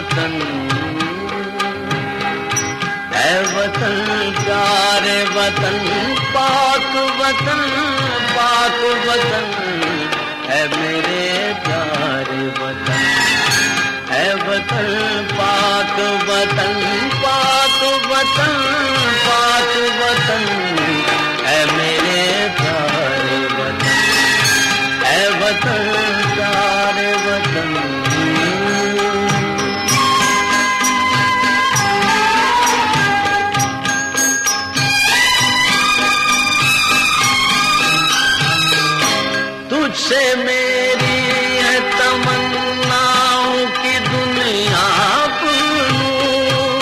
वतन, है वतन प्यारे वतन, पाक वतन, पाक वतन, है मेरे प्यारे वतन, है वतन पाक वतन, पाक वतन, पाक वतन, है मेरे प्यारे वतन, है वतन प्यारे वतन। तुझसे मेरी है तमन्नाओं की दुनिया बुलूं,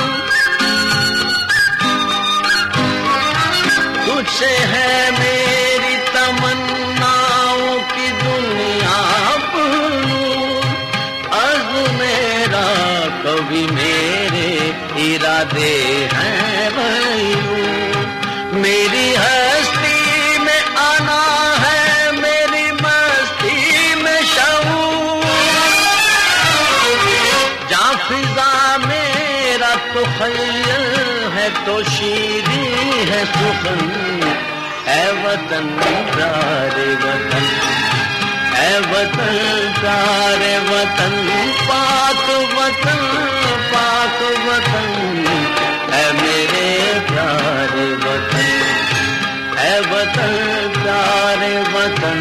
तुझसे है मेरी तमन्नाओं की दुनिया बुलूं, अर्ज़ मेरा कभी मेरे इरादे हैं बयूं, मेरी हस्ती में आना है, मेरी मस्ती में शऊर, जहाँ फिजा मेरा तो ख़य्यल है तो शीरी है सुखन, है वतन प्यारे वतन, है वतन प्यारे वतन, पाक वतन, पाक वतन, है मेरे प्यारे वतन, है वतन प्यारे वतन।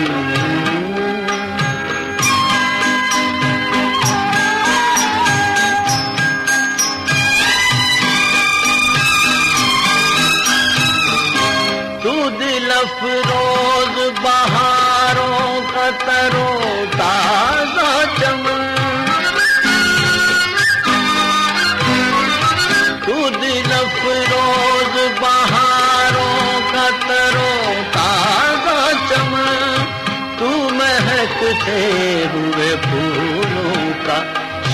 तू दिल अफरोज बहारों का तरो ताज़ा चमन, तू दिल अफरोज बहारों का तरो ताज़ा चमन, तू महकते हुए फूलों का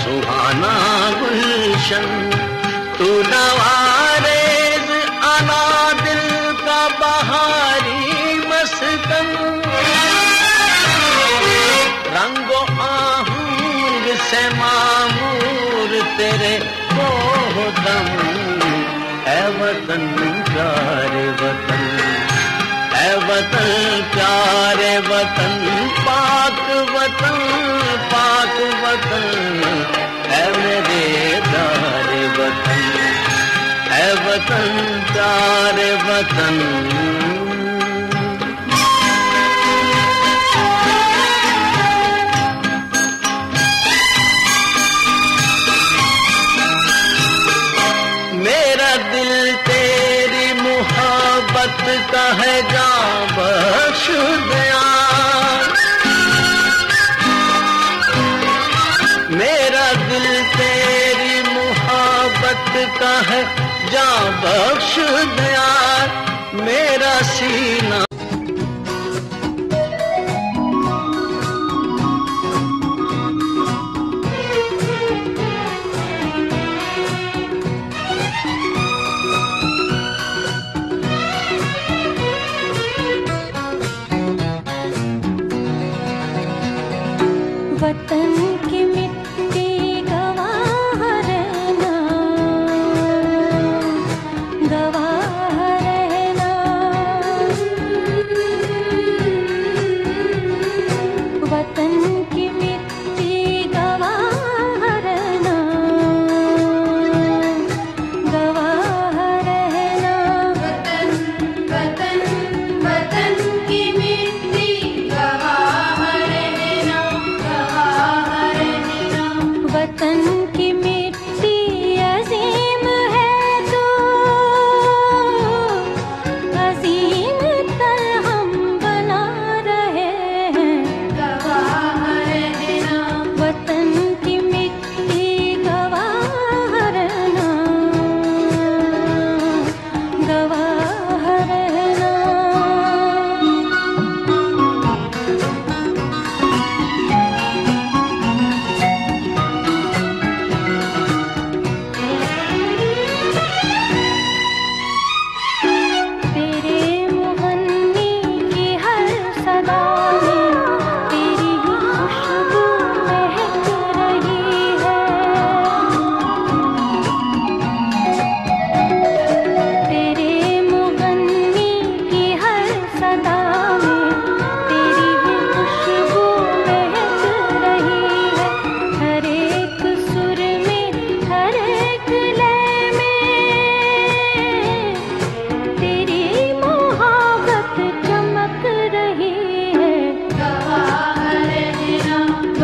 सुहाना गुलशन, तू नवारेज अना दिल का बहारी मस्कन, रंगो आहंग से मामूर तेरे कोहदम, है वतन प्यारे वतन, है वतन प्यारे वतन, पाक वतन, पाक वतन, है मेरे प्यारे वतन, है वतन प्यारे वतन। मेरा दिल तेरी मोहब्बत का है जां बख्श दया, मेरा दिल तेरी मोहब्बत का है जां बख्श दया, मेरा सीना वतन की मिट्टी गवाह रहना, गवाह रहना, वतन की मिट्टी गवाह रहना, गवाह रहना, वतन वतन वतन की मिट्टी गवाह रहना, गवाह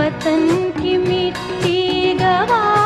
वतन की मिट्टी गवाह